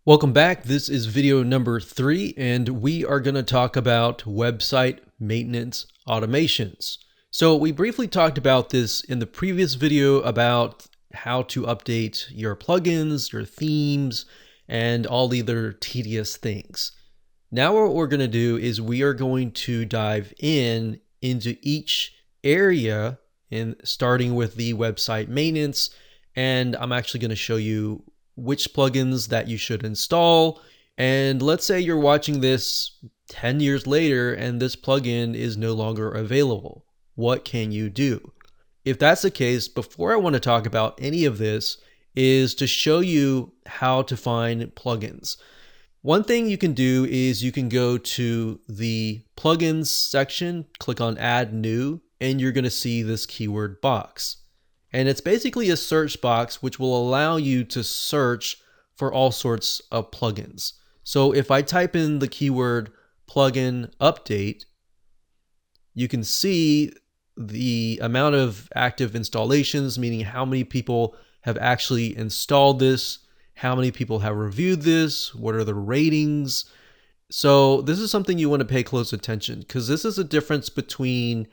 Welcome back. This is video number 3, and we are going to talk about website maintenance automations. So we briefly talked about this in the previous video about how to update your plugins, your themes, and all the other tedious things. Now what we're going to do is we are going to dive into each area, and starting with the website maintenance, and I'm actually going to show you which plugins that you should install. And let's say you're watching this 10 years later and this plugin is no longer available. What can you do? If that's the case, before I want to talk about any of this is to show you how to find plugins. One thing you can do is you can go to the plugins section, click on add new, and you're going to see this keyword box. And it's basically a search box which will allow you to search for all sorts of plugins. So if I type in the keyword plugin update, you can see the amount of active installations, meaning how many people have actually installed this, how many people have reviewed this, what are the ratings. So this is something you want to pay close attention, because this is a difference between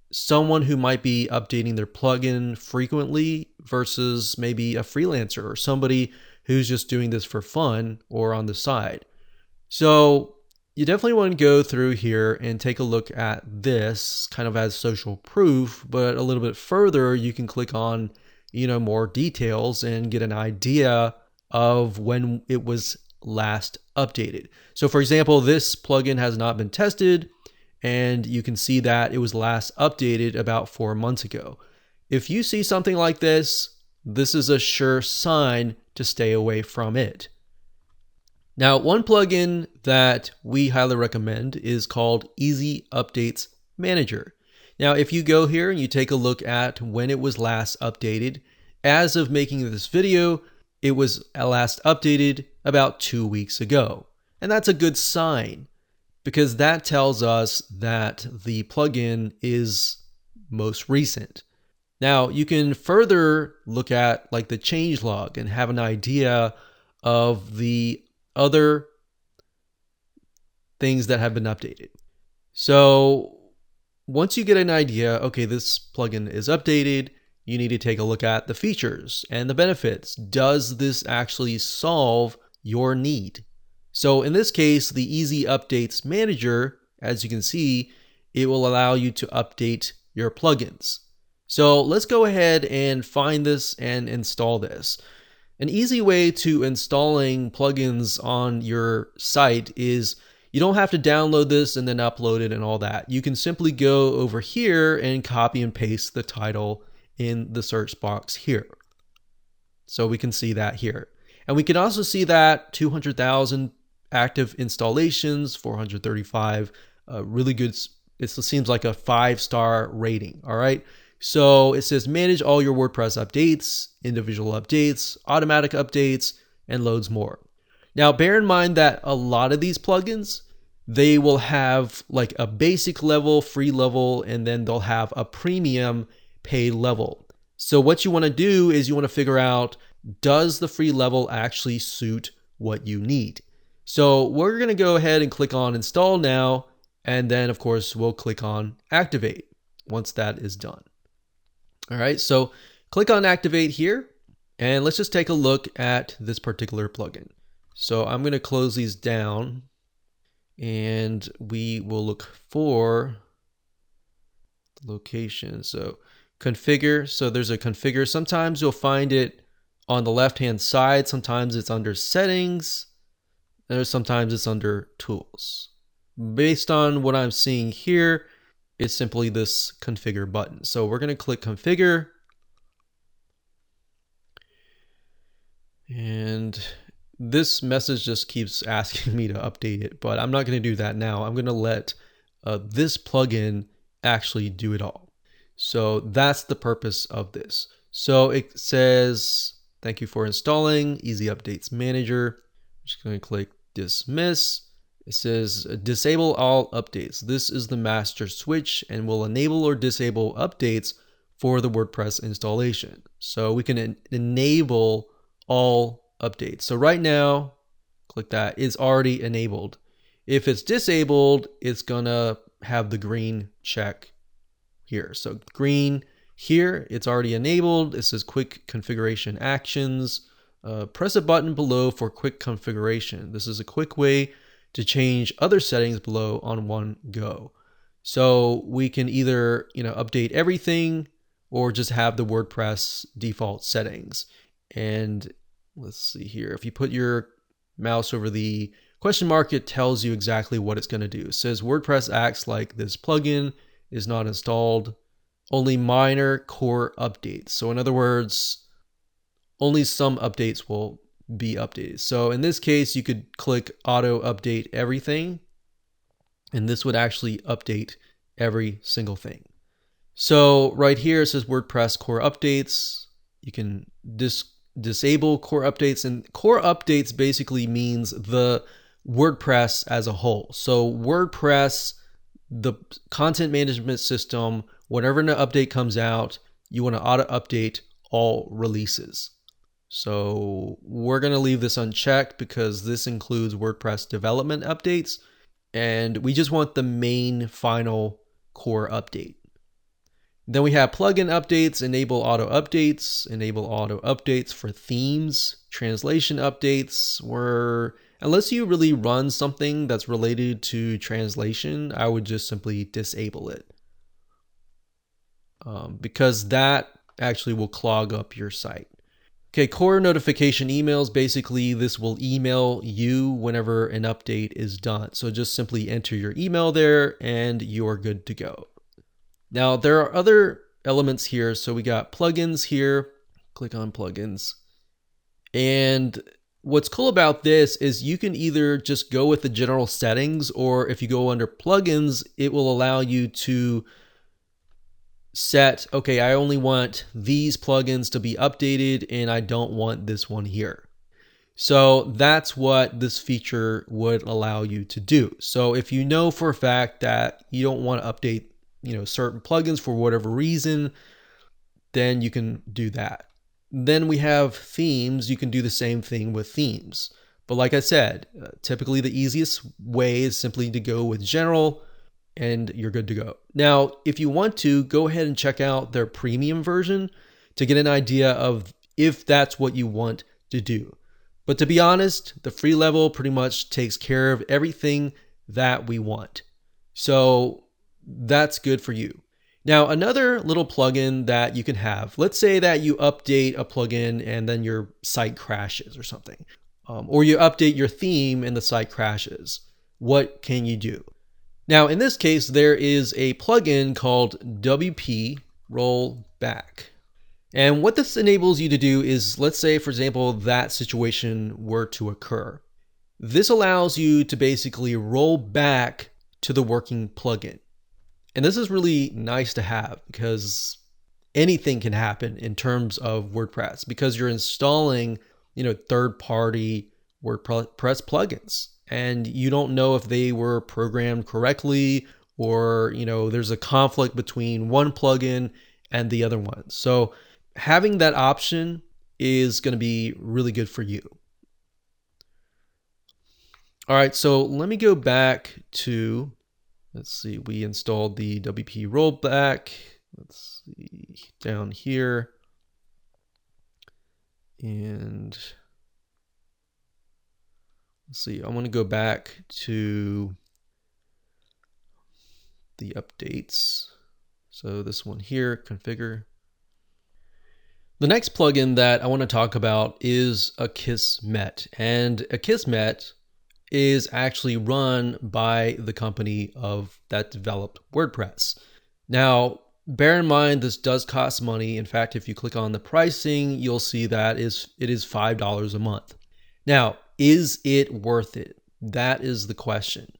someone who might be updating their plugin frequently versus maybe a freelancer or somebody who's just doing this for fun or on the side. So you definitely want to go through here and take a look at this kind of as social proof, but a little bit further you can click on more details and get an idea of when it was last updated. So for example, this plugin has not been tested, and you can see that it was last updated about 4 months ago. If you see something like this, this is a sure sign to stay away from it. Now, one plugin that we highly recommend is called Easy Updates Manager. Now, if you go here and you take a look at when it was last updated, as of making this video, it was last updated about 2 weeks ago. And that's a good sign, because that tells us that the plugin is most recent. Now you can further look at like the changelog and have an idea of the other things that have been updated. So once you get an idea, okay, this plugin is updated, you need to take a look at the features and the benefits. Does this actually solve your need? So in this case, the Easy Updates Manager, as you can see, it will allow you to update your plugins. So let's go ahead and find this and install this. An easy way to installing plugins on your site is you don't have to download this and then upload it and all that. You can simply go over here and copy and paste the title in the search box here. So we can see that here. And we can also see that 200,000 active installations, 435, really good. It seems like a 5-star rating. All right. So it says manage all your WordPress updates, individual updates, automatic updates, and loads more. Now, bear in mind that a lot of these plugins, they will have like a basic level, free level, and then they'll have a premium paid level. So what you want to do is you want to figure out, does the free level actually suit what you need? So we're going to go ahead and click on install now, and then of course we'll click on activate once that is done. All right, so click on activate here, and let's just take a look at this particular plugin. So I'm going to close these down, and we will look for the location. So configure, so there's a configure. Sometimes you'll find it on the left hand side, sometimes it's under settings, and sometimes it's under tools. Based on what I'm seeing here, it's simply this configure button. So we're going to click configure, and this message just keeps asking me to update it, but I'm not going to do that now. I'm going to let this plugin actually do it all. So that's the purpose of this. So it says, thank you for installing Easy Updates Manager. I'm just going to click dismiss. It says disable all updates. This is the master switch and will enable or disable updates for the WordPress installation. So we can enable all updates. So right now click that, is already enabled. If it's disabled, it's gonna have the green check here. So green here, it's already enabled. It says quick configuration actions. Press a button below for quick configuration. This is a quick way to change other settings below on one go. So we can either, update everything or just have the WordPress default settings. And let's see here. If you put your mouse over the question mark, it tells you exactly what it's going to do. It says WordPress acts like this plugin is not installed. Only minor core updates. So in other words, only some updates will be updated. So in this case, you could click auto update everything, and this would actually update every single thing. So right here it says WordPress core updates. You can disable core updates, and core updates basically means the WordPress as a whole. So WordPress, the content management system, whenever an update comes out, you want to auto update all releases. So we're going to leave this unchecked because this includes WordPress development updates, and we just want the main final core update. Then we have plugin updates, enable auto updates for themes, translation updates, where unless you really run something that's related to translation, I would just simply disable it. Because that actually will clog up your site. Okay, core notification emails, basically this will email you whenever an update is done. So just simply enter your email there and you're good to go. Now there are other elements here. So we got plugins here, click on plugins. And what's cool about this is you can either just go with the general settings, or if you go under plugins, it will allow you to set, okay, I only want these plugins to be updated and I don't want this one here. So that's what this feature would allow you to do. So if you know for a fact that you don't want to update, certain plugins for whatever reason, then you can do that. Then we have themes. You can do the same thing with themes. But like I said, typically the easiest way is simply to go with general, and you're good to go. Now, if you want to, go ahead and check out their premium version to get an idea of if that's what you want to do. But to be honest, the free level pretty much takes care of everything that we want. So that's good for you. Now, another little plugin that you can have, let's say that you update a plugin and then your site crashes or something, or you update your theme and the site crashes. What can you do? Now, in this case, there is a plugin called WP Rollback. And what this enables you to do is, let's say, for example, that situation were to occur. This allows you to basically roll back to the working plugin. And this is really nice to have because anything can happen in terms of WordPress because you're installing, third-party WordPress plugins. And you don't know if they were programmed correctly, or there's a conflict between one plugin and the other one. So having that option is going to be really good for you. All right, so let me go back to, let's see, we installed the WP rollback. Let's see, down here. And let's see, I want to go back to the updates. So this one here, configure. The next plugin that I want to talk about is Akismet. And Akismet is actually run by the company that developed WordPress. Now, bear in mind, this does cost money. In fact, if you click on the pricing, you'll see that it is $5 a month. Now, is it worth it? That is the question.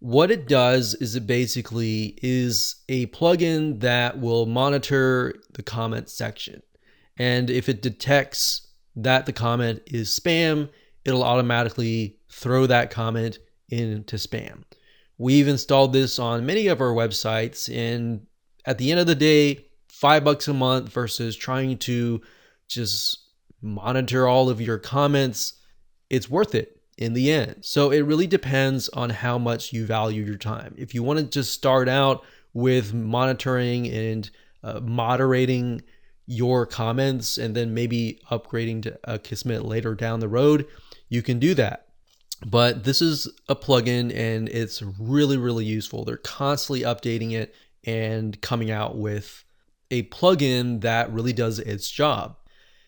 What it does is it basically is a plugin that will monitor the comment section. And if it detects that the comment is spam, it'll automatically throw that comment into spam. We've installed this on many of our websites, and at the end of the day, $5 a month versus trying to just monitor all of your comments, it's worth it. in the end. So it really depends on how much you value your time. If you want to just start out with monitoring and moderating your comments and then maybe upgrading to Akismet later down the road, you can do that. But this is a plugin and it's really, really useful. They're constantly updating it and coming out with a plugin that really does its job.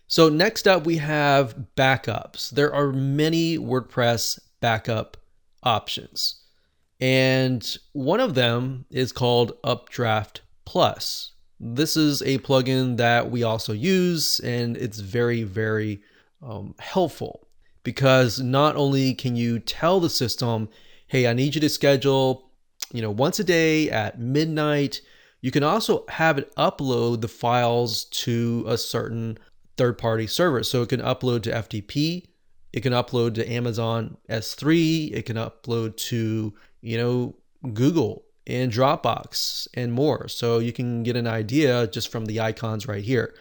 So next up, we have backups. There are many WordPress backup options. And one of them is called Updraft Plus. This is a plugin that we also use, and it's very, very helpful because not only can you tell the system, hey, I need you to schedule, once a day at midnight, you can also have it upload the files to a certain third-party server. So it can upload to FTP, it can upload to Amazon S3, it can upload to, Google and Dropbox and more. So you can get an idea just from the icons right here.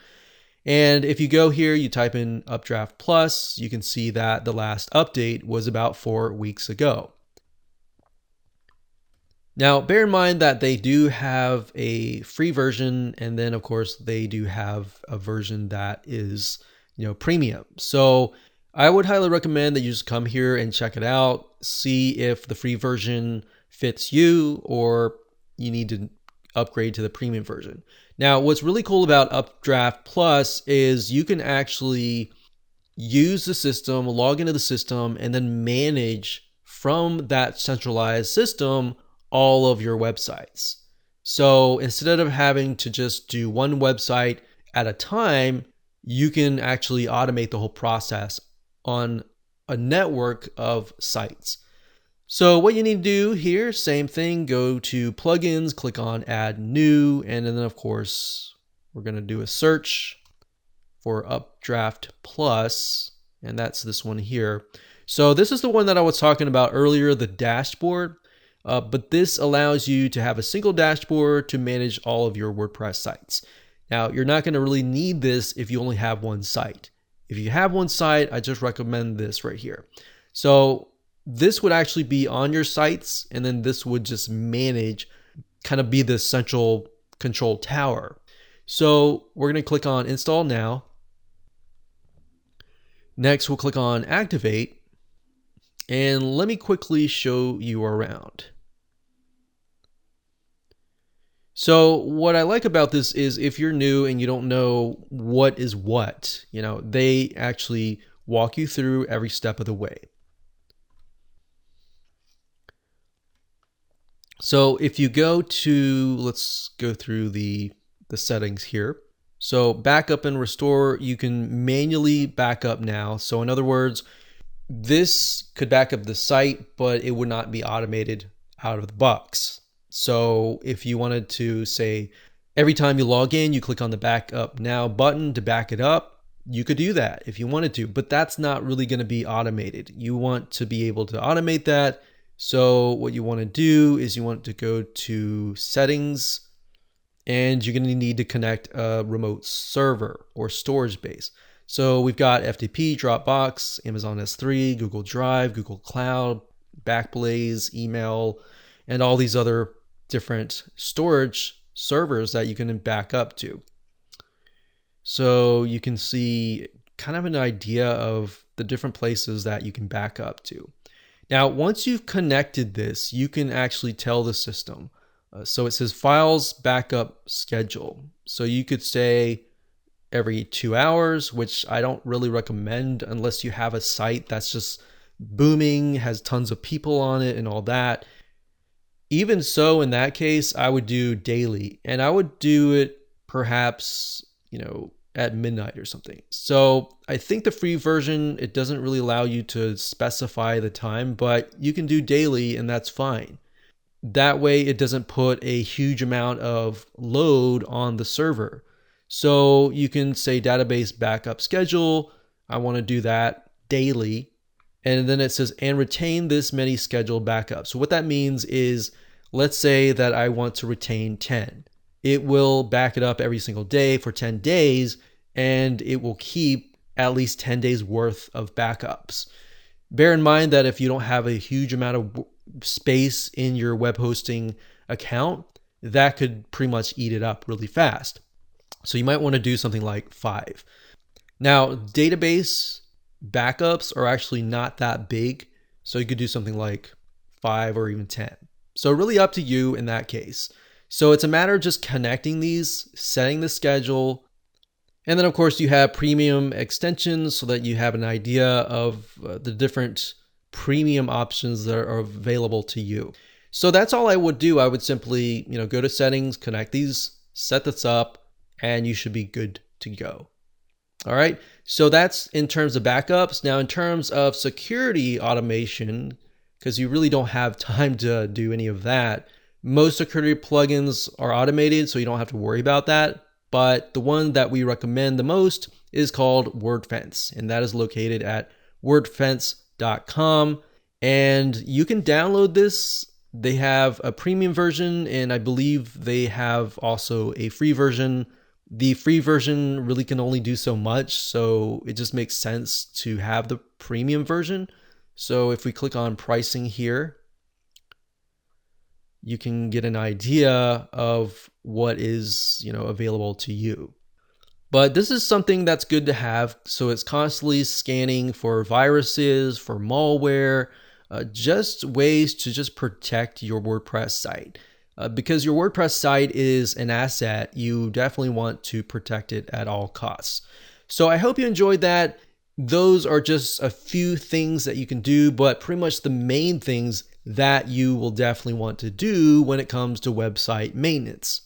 And if you go here, you type in Updraft Plus, you can see that the last update was about 4 weeks ago. Now, bear in mind that they do have a free version, and then of course they do have a version that is, premium. So I would highly recommend that you just come here and check it out, see if the free version fits you or you need to upgrade to the premium version. Now, what's really cool about Updraft Plus is you can actually use the system, log into the system, and then manage from that centralized system all of your websites. So instead of having to just do one website at a time, you can actually automate the whole process on a network of sites. So what you need to do here, same thing, go to plugins, click on add new, and then of course, we're going to do a search for Updraft Plus, and that's this one here. So this is the one that I was talking about earlier, the dashboard, but this allows you to have a single dashboard to manage all of your WordPress sites. Now, you're not going to really need this if you only have one site. If you have one site, I just recommend this right here. So this would actually be on your sites, and then this would just manage, kind of be the central control tower. So we're going to click on Install Now. Next, we'll click on Activate. And let me quickly show you around. So what I like about this is if you're new and you don't know what is what, they actually walk you through every step of the way. So if you go to, let's go through the settings here. So backup and restore, you can manually back up now. So in other words, this could back up the site, but it would not be automated out of the box. So if you wanted to say, every time you log in, you click on the backup now button to back it up, you could do that if you wanted to, but that's not really going to be automated. You want to be able to automate that. So what you want to do is you want to go to settings, and you're going to need to connect a remote server or storage base. So we've got FTP, Dropbox, Amazon S3, Google Drive, Google Cloud, Backblaze, email, and all these other different storage servers that you can back up to. So you can see kind of an idea of the different places that you can back up to. Now, once you've connected this, you can actually tell the system. So it says files backup schedule. So you could say every 2 hours, which I don't really recommend unless you have a site that's just booming, has tons of people on it and all that. Even so, in that case, I would do daily, and I would do it perhaps, at midnight or something. So I think the free version, it doesn't really allow you to specify the time, but you can do daily and that's fine. That way it doesn't put a huge amount of load on the server. So you can say database backup schedule. I want to do that daily. And then it says, and retain this many scheduled backups. So what that means is, let's say that I want to retain 10. It will back it up every single day for 10 days, and it will keep at least 10 days worth of backups. Bear in mind that if you don't have a huge amount of space in your web hosting account, that could pretty much eat it up really fast. So you might want to do something like 5. Now, database backups are actually not that big, so you could do something like 5 or even 10. So really up to you in that case. So it's a matter of just connecting these, setting the schedule, and then of course you have premium extensions so that you have an idea of the different premium options that are available to you. So that's all I would do. I would simply, go to settings, connect these, set this up, and you should be good to go. All right, so that's in terms of backups. Now in terms of security automation, because you really don't have time to do any of that, most security plugins are automated, so you don't have to worry about that. But the one that we recommend the most is called WordFence, and that is located at wordfence.com. And you can download this. They have a premium version, and I believe they have also a free version. The free version really can only do so much, so it just makes sense to have the premium version. So if we click on pricing here, you can get an idea of what is, available to you. But this is something that's good to have. So it's constantly scanning for viruses, for malware, just ways to just protect your WordPress site. Because your WordPress site is an asset, you definitely want to protect it at all costs. So I hope you enjoyed that. Those are just a few things that you can do, but pretty much the main things that you will definitely want to do when it comes to website maintenance.